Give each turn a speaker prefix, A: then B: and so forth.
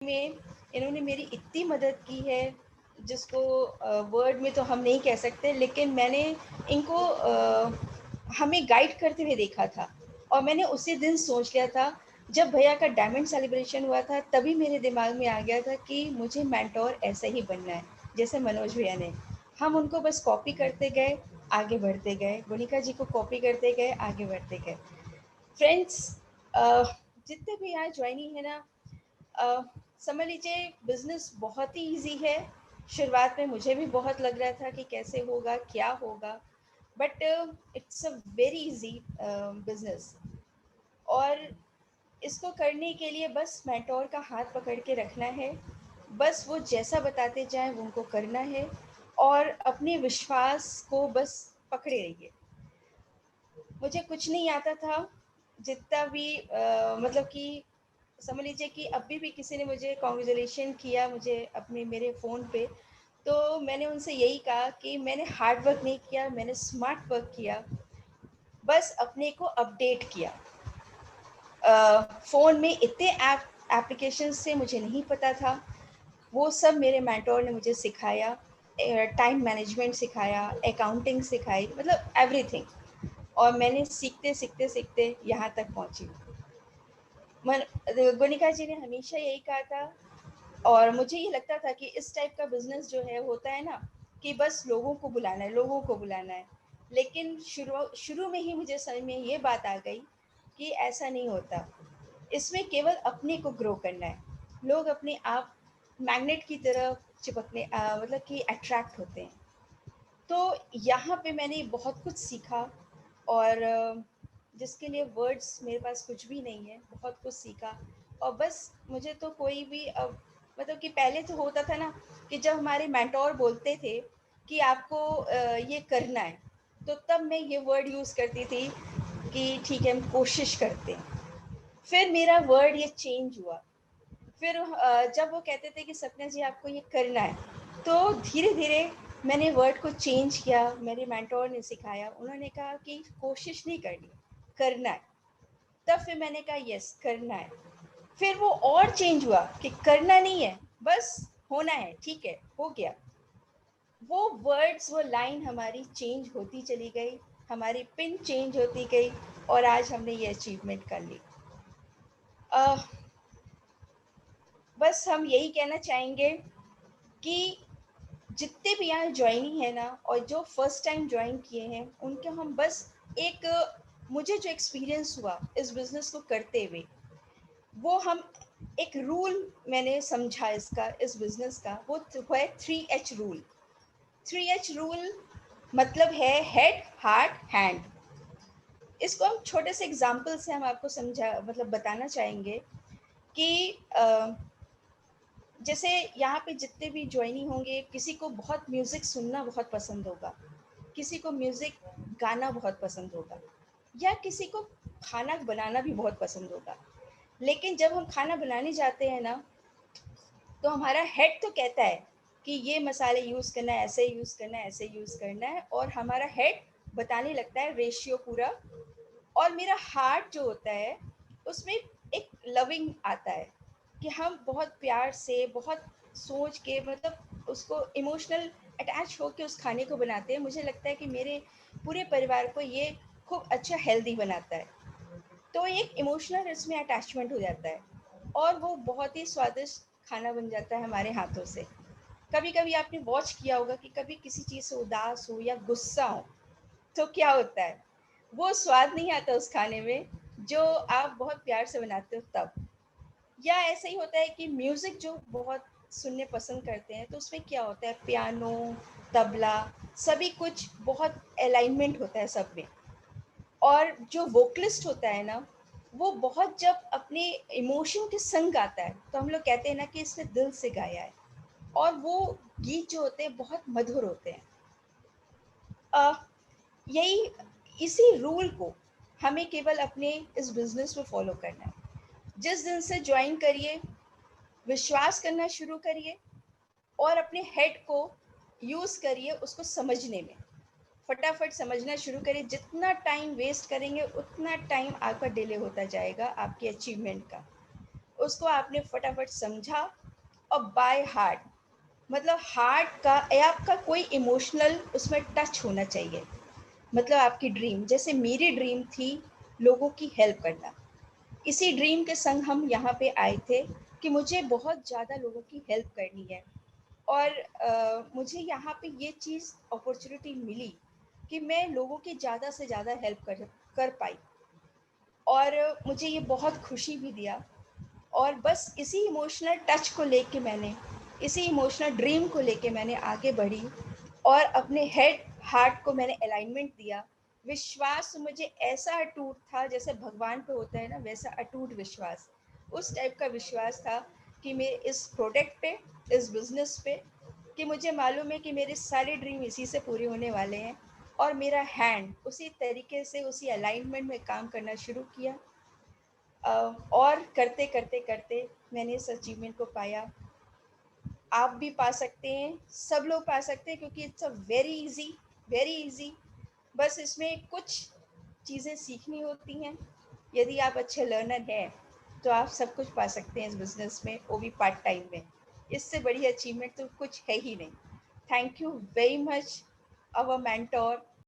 A: में इन्होंने मेरी इतनी मदद की है जिसको वर्ड में तो हम नहीं कह सकते, लेकिन मैंने इनको हमें गाइड करते हुए देखा था। और मैंने उसी दिन सोच लिया था, जब भैया का डायमंड सेलिब्रेशन हुआ था, तभी मेरे दिमाग में आ गया था कि मुझे मेंटोर ऐसा ही बनना है जैसे मनोज भैया ने। हम उनको बस कॉपी करते गए, आगे बढ़ते गए, गुनिका जी को कॉपी करते गए, आगे बढ़ते गए। फ्रेंड्स, जितने भी यहाँ ज्वाइनिंग है ना, अ, समझ लीजिए बिजनेस बहुत ही इजी है। शुरुआत में मुझे भी बहुत लग रहा था कि कैसे होगा, क्या होगा, but it's a very easy business. और इसको करने के लिए बस मेंटोर का हाथ पकड़ के रखना है, बस वो जैसा बताते जाएं वो उनको करना है, और अपने विश्वास को बस पकड़े रहिए। मुझे कुछ नहीं आता था, जितना भी मतलब कि समझ लीजिए कि अभी भी किसी ने मुझे कॉन्ग्रेचुलेशन किया मुझे अपने मेरे फ़ोन पे, तो मैंने उनसे यही कहा कि मैंने हार्ड वर्क नहीं किया, मैंने स्मार्ट वर्क किया, बस अपने को अपडेट किया। फ़ोन में इतने एप्लीकेशन से मुझे नहीं पता था, वो सब मेरे मेंटोर ने मुझे सिखाया। टाइम मैनेजमेंट सिखाया, अकाउंटिंग सिखाई, मतलब एवरीथिंग। और मैंने सीखते सीखते सीखते यहाँ तक पहुँची। मन गुनिका जी ने हमेशा यही कहा था, और मुझे ये लगता था कि इस टाइप का बिजनेस जो है होता है ना, कि बस लोगों को बुलाना है, लोगों को बुलाना है। लेकिन शुरू शुरू में ही मुझे समझ में ये बात आ गई कि ऐसा नहीं होता। इसमें केवल अपने को ग्रो करना है। लोग अपने आप मैग्नेट की तरह चिपकने मतलब कि अट्रैक्ट होते हैं। तो यहाँ पे मैंने बहुत कुछ सीखा, और जिसके लिए वर्ड्स मेरे पास कुछ भी नहीं है, बहुत कुछ सीखा। और बस मुझे तो कोई भी मतलब कि पहले तो होता था ना कि जब हमारे मेंटोर बोलते थे कि आपको ये करना है, तो तब मैं ये वर्ड यूज़ करती थी कि ठीक है, हम कोशिश करते हैं। फिर मेरा वर्ड ये चेंज हुआ। फिर जब वो कहते थे कि सपना जी आपको ये करना है, तो धीरे धीरे मैंने वर्ड को चेंज किया। मेरे मेंटोर ने सिखाया, उन्होंने कहा कि कोशिश नहीं करनी, करना है। तब फिर मैंने कहा यस, करना है। फिर वो और चेंज हुआ कि करना नहीं है, बस होना है, ठीक है, हो गया। वो वर्ड्स, वो लाइन हमारी चेंज होती चली गई, हमारी पिन चेंज होती गई, और आज हमने ये अचीवमेंट कर ली। अ, बस हम यही कहना चाहेंगे कि जितने भी यहाँ ज्वाइनिंग है ना, और जो फर्स्ट टाइम ज्वाइन किए हैं, उनको हम बस एक मुझे जो एक्सपीरियंस हुआ इस बिज़नेस को करते हुए, वो हम एक रूल मैंने समझा इसका, इस बिज़नेस का, वो है 3H रूल। 3H रूल मतलब है हेड, हार्ट, हैंड। इसको हम छोटे से एग्जाम्पल से हम आपको समझा मतलब बताना चाहेंगे कि जैसे यहाँ पे जितने भी ज्वाइनिंग होंगे, किसी को बहुत म्यूज़िक सुनना बहुत पसंद होगा, किसी को म्यूज़िक गाना बहुत पसंद होगा, या किसी को खाना बनाना भी बहुत पसंद होगा। लेकिन जब हम खाना बनाने जाते हैं ना, तो हमारा हेड तो कहता है कि ये मसाले यूज़ करना है, ऐसे यूज़ करना है, ऐसे यूज़ करना है, और हमारा हेड बताने लगता है रेशियो पूरा। और मेरा हार्ट जो होता है, उसमें एक लविंग आता है कि हम बहुत प्यार से, बहुत सोच के, मतलब उसको इमोशनल अटैच होके उस खाने को बनाते हैं। मुझे लगता है कि मेरे पूरे परिवार को ये खूब अच्छा हेल्दी बनाता है। तो एक इमोशनल इसमें अटैचमेंट हो जाता है, और वो बहुत ही स्वादिष्ट खाना बन जाता है हमारे हाथों से। कभी कभी आपने वॉच किया होगा कि कभी किसी चीज़ से उदास हो या गुस्सा हो, तो क्या होता है, वो स्वाद नहीं आता उस खाने में जो आप बहुत प्यार से बनाते हो तब। या ऐसा ही होता है कि म्यूज़िक जो बहुत सुनने पसंद करते हैं, तो उसमें क्या होता है, पियानो, तबला, सभी कुछ बहुत अलाइनमेंट होता है सब में। और जो वोकलिस्ट होता है ना, वो बहुत जब अपने इमोशन के संग गाता है, तो हम लोग कहते हैं ना कि इसने दिल से गाया है। और वो गीत जो होते हैं बहुत मधुर होते हैं। अ, यही इसी रूल को हमें केवल अपने इस बिज़नेस में फ़ॉलो करना है। जिस दिन से ज्वाइन करिए, विश्वास करना शुरू करिए, और अपने हेड को यूज़ करिए उसको समझने में। फटाफट समझना शुरू करिए। जितना टाइम वेस्ट करेंगे, उतना टाइम आपका डिले होता जाएगा आपके अचीवमेंट का। उसको आपने फटाफट समझा और बाय हार्ट, मतलब हार्ट का या आपका कोई इमोशनल उसमें टच होना चाहिए। मतलब आपकी ड्रीम, जैसे मेरी ड्रीम थी लोगों की हेल्प करना, इसी ड्रीम के संग हम यहाँ पे आए थे कि मुझे बहुत ज़्यादा लोगों की हेल्प करनी है। और मुझे यहाँ पे ये चीज़ अपॉर्चुनिटी मिली कि मैं लोगों की ज़्यादा से ज़्यादा हेल्प कर पाई, और मुझे ये बहुत खुशी भी दिया। और बस इसी इमोशनल टच को लेके मैंने, इसी इमोशनल ड्रीम को लेके मैंने आगे बढ़ी, और अपने हेड हार्ट को मैंने अलाइनमेंट दिया। विश्वास मुझे ऐसा अटूट था, जैसे भगवान पे होता है ना, वैसा अटूट विश्वास, उस टाइप का विश्वास था कि मैं इस प्रोडक्ट पे, इस बिज़नेस पे, कि मुझे मालूम है कि मेरे सारे ड्रीम इसी से पूरे होने वाले हैं। और मेरा हैंड उसी तरीके से, उसी अलाइनमेंट में काम करना शुरू किया। और करते करते करते मैंने इस अचीवमेंट को पाया। आप भी पा सकते हैं, सब लोग पा सकते हैं, क्योंकि it's a very easy, very easy. बस इसमें कुछ चीज़ें सीखनी होती हैं। यदि आप अच्छे लर्नर हैं तो आप सब कुछ पा सकते हैं इस बिज़नेस में, वो भी पार्ट टाइम में। इससे बड़ी अचीवमेंट तो कुछ है ही नहीं। Thank you very much, our mentor,